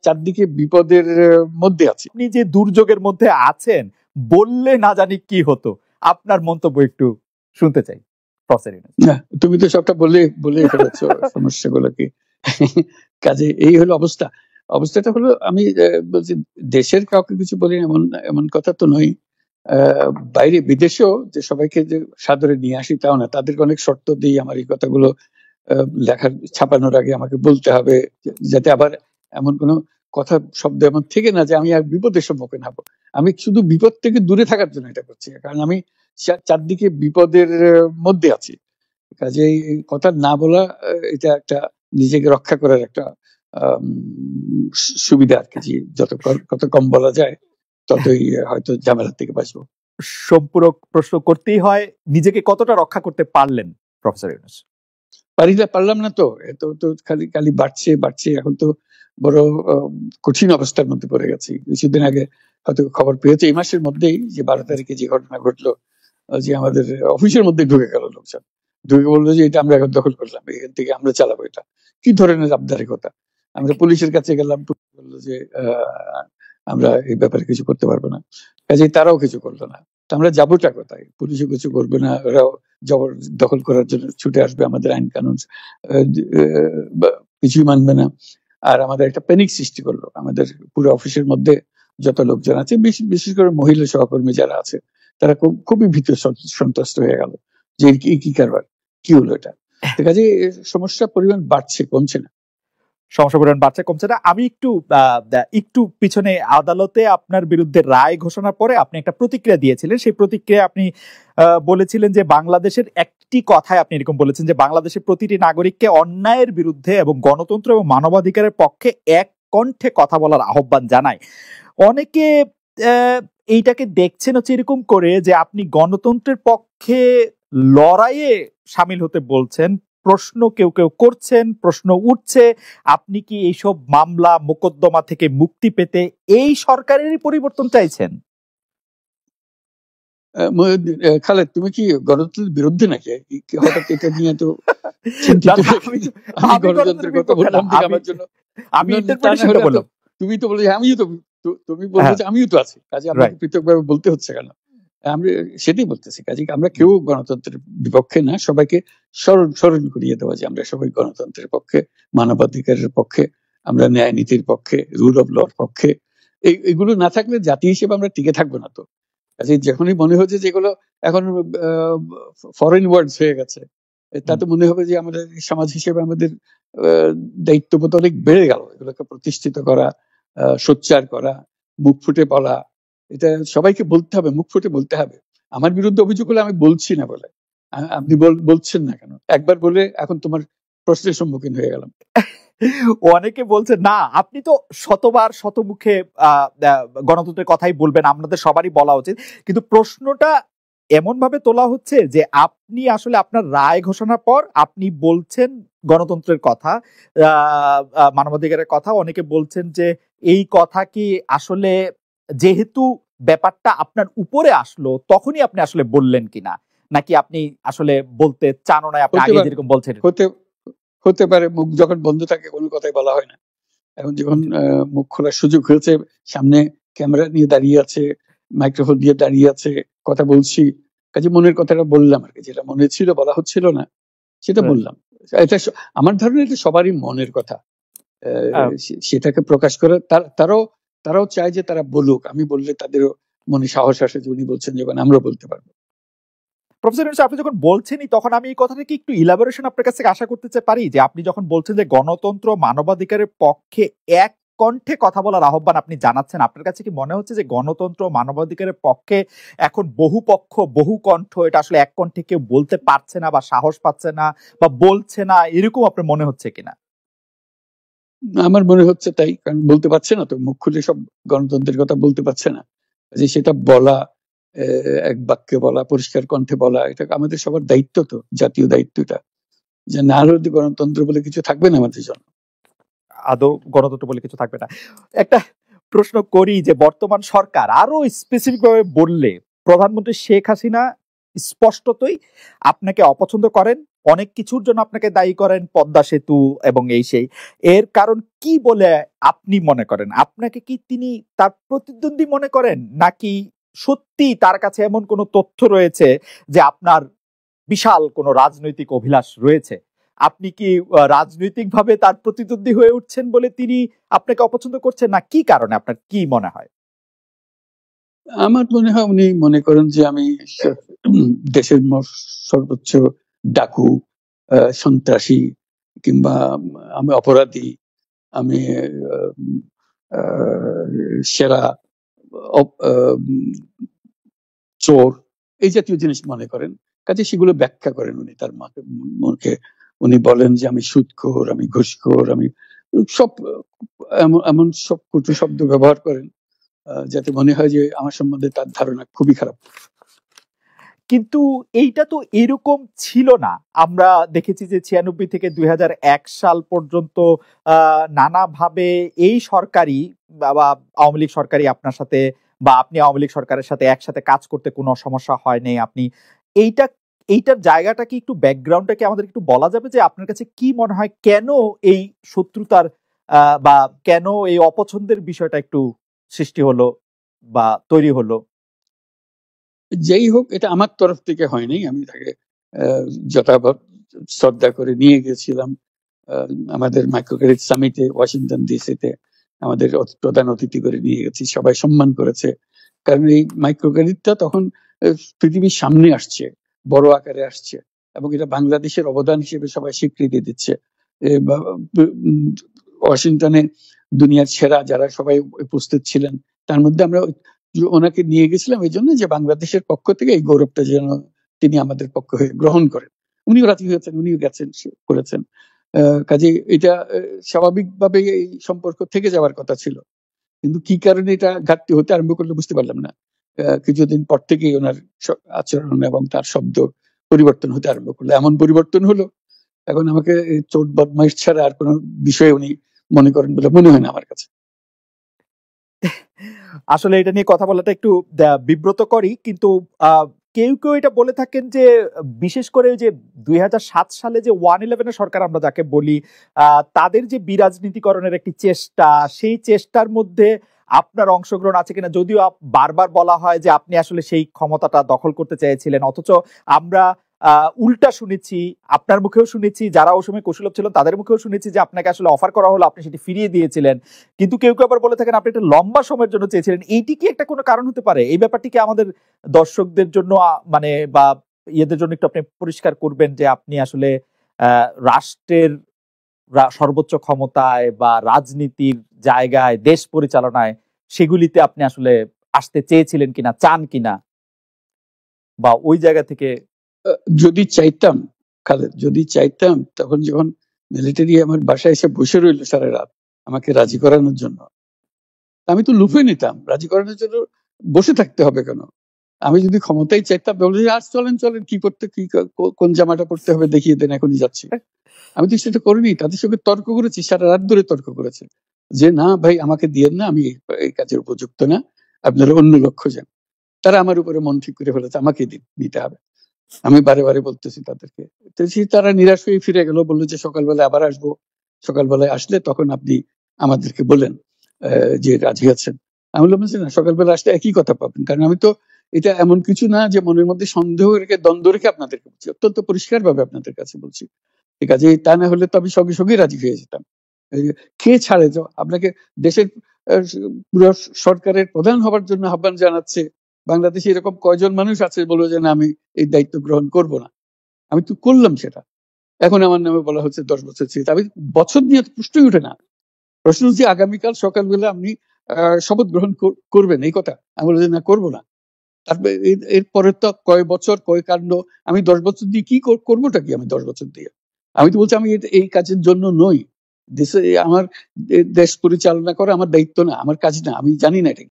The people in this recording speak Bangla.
চারদিকে বিপদের মধ্যে আছি। আপনি যে দুর্যোগের মধ্যে আছেন বললে না জানি কি হতো, আপনার মন্তব্য একটু শুনতে চাই। না, তুমি তো সবটা বলে ফেলেছো সমস্যাগুলো কি। কাজে এই হলো অবস্থাটা হলো, আমি বলছি দেশের কাউকে কিছু বলি এমন কথা তো নয়। বাইরে বিদেশেও যে সবাইকে যে সাদরে নিয়ে আসি তাও না, তাদেরকে অনেক শর্ত দিই আমার এই কথাগুলো লেখার ছাপানোর আগে আমাকে বলতে হবে, যাতে আবার এমন কোনো কথা শব্দ এমন থেকে না যে আমি আর বিপদের সম্মুখীন হবো। আমি শুধু বিপদ থেকে দূরে থাকার জন্য এটা করছি, কারণ আমি চারদিকে বিপদের মধ্যে আছি। কাজেই কথা না বলা, এটা একটা নিজেকে রক্ষা করার একটা সুবিধা আর কি। কত কম বলা যায় ততই হয়তো ঝামেলার থেকে বাঁচবো। সম্পূরক প্রশ্ন করতেই হয়, নিজেকে কতটা রক্ষা করতে পারলেন প্রফেসর ইউনূস? পারলাম না তো, এত তো খালি বাড়ছে। এখন তো বড় কঠিন অবস্থার মধ্যে পড়ে গেছি। কিছুদিন আগে হয়তো খবর পেয়েছে, এই মাসের মধ্যেই যে 12 তারিখে যে ঘটনা ঘটলো, যে আমাদের অফিসের মধ্যে ঢুকে গেল লোকজন, ঢুকে বললো যে এটা আমরা এখন দখল করলাম, এখান থেকে আমরা চালাবো। এটা কি ধরনের আবদারিকতা! আমরা পুলিশের কাছে গেলাম, পুলিশ বললো যে আমরা এই ব্যাপারে কিছু করতে পারবো না। কাজেই তারাও কিছু করলো না। আমরা যাবোটা কোথায়? পুলিশও কিছু করবে না, ওরাও জবর দখল করার জন্য ছুটে আসবে, আমাদের আইন কানুন কিছুই মানবে না। আর আমাদের একটা প্যানিক সৃষ্টি করলো আমাদের পুরো অফিসের মধ্যে। যত লোকজন আছে, বিশেষ করে মহিলা সহকর্মী যারা আছে, তারা খুবই ভীত সন্ত্রস্ত হয়ে গেল যে কি কারবার, কি হলো এটা। কাজে সমস্যার পরিমাণ বাড়ছে, কমছে না। সমস্যা পরিমাণ বাড়ছে, কমছে না। আমি একটু পিছনে আদালতে আপনার বিরুদ্ধে রায় ঘোষণার পরে আপনি একটা প্রতিক্রিয়া দিয়েছিলেন। সেই প্রতিক্রিয়া আপনি বলেছিলেন যে বাংলাদেশের একটি কথায় আপনি এরকম বলেছেন যে বাংলাদেশের প্রতিটি নাগরিককে অন্যায়ের বিরুদ্ধে এবং গণতন্ত্র এবং মানবাধিকারের পক্ষে এক কণ্ঠে কথা বলার আহ্বান জানায়। অনেকে এইটাকে দেখছেন হচ্ছে এরকম করে যে আপনি গণতন্ত্রের পক্ষে লড়াইয়ে সামিল হতে বলছেন। প্রশ্ন কেউ করছেন, প্রশ্ন উঠছে, আপনি কি এইসব মামলা মোকদ্দমা থেকে মুক্তি পেতে এই সরকারেরই পরিবর্তন চাইছেন? খালেদ, তুমি কি গণতন্ত্রের বিরুদ্ধে নাকি? হঠাৎ এটা নিয়ে তো গণতন্ত্রের কথা বললাম আমার জন্য। তুমি তো বলে তুমি বলছো যে আমিও তো আছি, কাজে আমাকে পৃথকভাবে বলতে হচ্ছে কেন? আমরা সেটাই বলতেছি। কাজে আমরা কেউ গণতন্ত্রের বিপক্ষে না, সবাইকে স্মরণ করিয়ে দেওয়া যে আমরা সবাই গণতন্ত্রের পক্ষে, মানবাধিকারের পক্ষে, আমরা ন্যায় নীতির পক্ষে, রুল অফ লর পক্ষে। এইগুলো না থাকলে জাতি হিসেবে আমরা টিকে থাকবো না তো। কাজে যখনই মনে হচ্ছে যেগুলো এখন ফরেন ওয়ার্ডস হয়ে গেছে, তাতে মনে হবে যে আমাদের সমাজ হিসেবে আমাদের দায়িত্ববোধ অনেক বেড়ে গেল। এগুলোকে প্রতিষ্ঠিত করা, সোচ্চার করা, মুখ ফুটে বলা, এটা সবাইকে বলতে হবে, মুখ ফুটে বলতে হবে। আমার বিরুদ্ধে অভিযোগ হলে আমি বলছি না বলে আপনি বলছেন না কেন? একবার বলে এখন তোমার প্রশ্নের সম্মুখীন হয়ে গেলাম। অনেকে বলছে না, আপনি তো শতবার শতমুখে গণতন্ত্রের কথাই বলবেন, আপনাদের সবারই বলা উচিত। কিন্তু প্রশ্নটা এমন ভাবে তোলা হচ্ছে যে আপনি আসলে আপনার রায় ঘোষণার পর আপনি বলছেন গণতন্ত্রের কথা, মানবাধিকারের কথা। অনেকে বলছেন যে এই কথা কি আসলে যেহেতু ব্যাপারটা আপনার উপরে আসলো তখনই আপনি আসলে বললেন কিনা, নাকি আপনি আসলে বলতে চান না, আপনি আগে যেরকম বলছেন? হতে পারে, মুখ যখন বন্ধ থাকে কোনো কথাই বলা হয় না। এখন যখন মুখ খোলার সুযোগ হয়েছে, সামনে ক্যামেরা নিয়ে দাঁড়িয়ে আছে, মাইক্রোফোন দিয়ে দাঁড়িয়ে আছে, কথা বলছি, কাজে মনের কথাটা বললাম আর কি। যেটা মনে ছিল বলা হচ্ছিল না সেটা বললাম। এটা আমার ধারণা এটা সবারই মনের কথা, সেটাকে প্রকাশ করে। তারাও চায় যে তারা বলুক, আমি বললে তাদেরও মনে সাহস আসে যে উনি বলছেন যখন আমরা বলতে পারবো। প্রফেসর ইউনূস, আপনি যখন বলছেনই তখন আমি এই কথাটাকে একটু ইলাবোরেশন আপনার কাছ থেকে আশা করতে পারি যে আপনি যখন বলছেন যে গণতন্ত্র মানবাধিকারের পক্ষে এক কণ্ঠে কথা বলার আহ্বান আপনি জানাচ্ছেন, আপনার কাছে কি মনে হচ্ছে যে গণতন্ত্র মানবাধিকারের পক্ষে এখন বহু পক্ষ বহু কণ্ঠ, এটা আসলে এক কণ্ঠে কেউ বলতে পারছে না বা সাহস পাচ্ছে না বা বলছে না, এরকম আপনার মনে হচ্ছে কিনা? আমার মনে হচ্ছে তাই, কারণ বলতে পারছে না তো, মুখ খুলে সব গণতন্ত্রের কথা বলতে পারছে না। যে সেটা বলা, এক বাক্যে বলা, পরিষ্কার কণ্ঠে বলা, এটা আমাদের সবার দায়িত্ব, তো জাতীয় দায়িত্বটা। যে না হলে গণতন্ত্র বলে কিছু থাকবে না আমাদের জন্য, আদৌ গণতন্ত্র বলে কিছু থাকবে না। একটা প্রশ্ন করি যে বর্তমান সরকার, আরো স্পেসিফিক ভাবে বললে প্রধানমন্ত্রী শেখ হাসিনা স্পষ্টতই আপনাকে অপছন্দ করেন অনেক কিছুর জন্য আপনাকে দায়ী করেন, পদ্মা সেতু এবং এই সেই। এর কারণ কি বলে আপনি মনে করেন? আপনাকে কি তিনি তার প্রতিদ্বন্দ্বী মনে করেন, নাকি সত্যি তার কাছে এমন কোনো তথ্য রয়েছে যে আপনার বিশাল কোনো রাজনৈতিক অভিলাষ রয়েছে? আপনি কি রাজনৈতিকভাবে তার প্রতিদ্বন্দ্বী হয়ে উঠছেন বলে তিনি আপনাকে অপছন্দ করছেন, না কি কারণে, আপনার কি মনে হয়? আমার মনে হয় উনি মনে করেন যে আমি দেশের সর্বোচ্চ ডাকু, সন্ত্রাসী, কিংবা আমি অপরাধী, আমি সেরা চোর, এই জাতীয় জিনিস মনে করেন। কাজে সেগুলো ব্যাখ্যা করেন উনি তার মুখে। উনি বলেন যে আমি সুদখোর, আমি ঘুষখোর, আমি সব এমন সব কটু শব্দ ব্যবহার করেন যাতে মনে হয় যে আমার সম্বন্ধে তার ধারণা খুবই খারাপ। কিন্তু এইটা তো এরকম ছিল না। আমরা দেখেছি যে 96 থেকে 2001 সাল পর্যন্ত নানাভাবে এই সরকারি বা আওয়ামী লীগ সরকারি আপনার সাথে, বা আপনি আওয়ামী লীগ সরকারের সাথে একসাথে কাজ করতে কোনো সমস্যা হয়নি। আপনি এইটার জায়গাটা কি, একটু ব্যাকগ্রাউন্ডটা কি আমাদের একটু বলা যাবে, যে আপনার কাছে কি মনে হয় কেন এই শত্রুতার বা কেন এই অপছন্দের বিষয়টা একটু সৃষ্টি হলো বা তৈরি হলো? যেই হোক, এটা আমার তরফ থেকে হয়নি। আমি তাকে যথাযথ শ্রদ্ধা করে নিয়ে গেছিলাম আমাদের মাইক্রো ক্রেডিট সামিটে ওয়াশিংটন ডিসিতে। আমাদের প্রধান অতিথি করে নিয়ে গেছি, সবাই সম্মান করেছে। কারণ এই মাইক্রো ক্রেডিটটা তখন পৃথিবীর সামনে আসছে, বড় আকারে আসছে, এবং এটা বাংলাদেশের অবদান হিসেবে সবাই স্বীকৃতি দিচ্ছে। ওয়াশিংটনে দুনিয়ার সেরা যারা সবাই উপস্থিত ছিলেন, তার মধ্যে আমরা ওনাকে নিয়ে গেছিলাম এই জন্য যে বাংলাদেশের পক্ষ থেকে এই গৌরবটা যেন তিনি আমাদের পক্ষ হয়ে গ্রহণ করেন। উনিও রাজি হয়েছেন, উনিও গেছেন, করেছেন। কাজে এটা স্বাভাবিকভাবে এই সম্পর্ক থেকে যাওয়ার কথা ছিল, কিন্তু কি কারণে এটা ঘাটতি হতে আরম্ভ করলো বুঝতে পারলাম না। কিছুদিন পর থেকেই ওনার আচরণ এবং তার শব্দ পরিবর্তন হতে আরম্ভ করলো। এমন পরিবর্তন হলো এখন আমাকে চোট বদমাইশ ছাড়া আর কোনো বিষয়ে উনি মনে করেন বলে মনে হয় না আমার কাছে। আসলে এটা নিয়ে কথা বলাটা একটু বিব্রতকরই, কিন্তু কেউ কেউ এটা বলে থাকেন যে বিশেষ করে যে 2007 সালে যে 111 সরকার আমরা যাকে বলি, তাদের যে বিরাজনীতিকরণের একটি চেষ্টা, সেই চেষ্টার মধ্যে আপনার অংশগ্রহণ আছে কিনা। যদিও বারবার বলা হয় যে আপনি আসলে সেই ক্ষমতাটা দখল করতে চেয়েছিলেন, অথচ আমরা উল্টা শুনেছি, আপনার মুখেও শুনেছি, যারা ওই সময় কুশলভ ছিলেন তাদের মুখেও শুনেছি যে আপনাকে আসলে অফার করা হলো, আপনি সেটি ফিরিয়ে দিয়েছিলেন। কিন্তু কেউ কেউ আবার বলে থাকেন আপনি একটা লম্বা সময়ের জন্য চেয়েছিলেন। এইটি কি একটা কোনো কারণ হতে পারে? এই ব্যাপারটি কি আমাদের দর্শকদের জন্য মানে বা ইয়েদের জন্য একটু আপনি পরিষ্কার করবেন, যে আপনি আসলে রাষ্ট্রের সর্বোচ্চ ক্ষমতায় বা রাজনীতির জায়গায়, দেশ পরিচালনায়, সেগুলিতে আপনি আসলে আসতে চেয়েছিলেন কিনা, চান কিনা, বা ওই জায়গা থেকে? যদি চাইতাম খালেদ, যদি চাইতাম, তখন যখন মিলিটারি আমার বাসায় এসে বসে রইল সারা রাত আমাকে রাজি করানোর জন্য, আমি তো লুফে নিতাম। রাজি করানোর জন্য বসে থাকতে হবে কেন? আমি যদি ক্ষমতাই চাইতাম, বলে আজ চলেন চলেন, কি করতে, কি কোন জামাটা পড়তে হবে দেখিয়ে দেন, এখনই যাচ্ছি। আমি তো সেটা করিনি। তাদের সঙ্গে তর্ক করেছি, সারা রাত ধরে তর্ক করেছে যে না ভাই, আমাকে দিয়েন না, আমি এই কাজের উপযুক্ত না, আপনারা অন্য লক্ষ্য যান। তারা আমার উপরে মন ঠিক করে ফেলেছে আমাকে দিতে হবে। আমি বারে বারে বলতেছি তাদেরকে, তারা নিরাশ হয়ে ফিরে গেল, বললো যে সকালবেলায় আবার আসবো, সকালবেলায় আসলে তখন আপনি আমাদেরকে বলেন যে রাজি আছেন। আমি বললাম না, সকালবেলা আসলে একই কথা পাবেন, কারণ আমি তো এটা এমন কিছু না যে মনের মধ্যে সন্দেহ রেখে, দ্বন্দ্ব রেখে আপনাদেরকে বলছি, অত্যন্ত পরিষ্কার ভাবে আপনাদের কাছে বলছি। ঠিক আছে, তা না হলে তো আমি সঙ্গে সঙ্গে রাজি হয়ে যেতাম। কে ছাড়ে যে আপনাকে দেশের পুরো সরকারের প্রধান হবার জন্য আহ্বান জানাচ্ছে, বাংলাদেশে এরকম কয়জন মানুষ আছে বলবো যে না, আমি এই দায়িত্ব গ্রহণ করব না। আমি তো করলাম সেটা। এখন আমার নামে বলা হচ্ছে 10 বছর চেয়ে। আমি বছর নিয়ে প্রশ্নই উঠে না। প্রশ্ন হচ্ছে আগামীকাল সকালবেলা আপনি শপথ গ্রহণ করবেন, এই কথা। আমি বললাম যে না, করবো না। তারপরে এরপরে তো কয় বছর, কয় কাণ্ড। আমি 10 বছর দিয়ে কি করবোটা কি? আমি 10 বছর দিয়ে, আমি তো বলছি আমি এই কাজের জন্য নই। দেশে আমার দেশ পরিচালনা করা আমার দায়িত্ব না, আমার কাজ না, আমি জানি না এটা।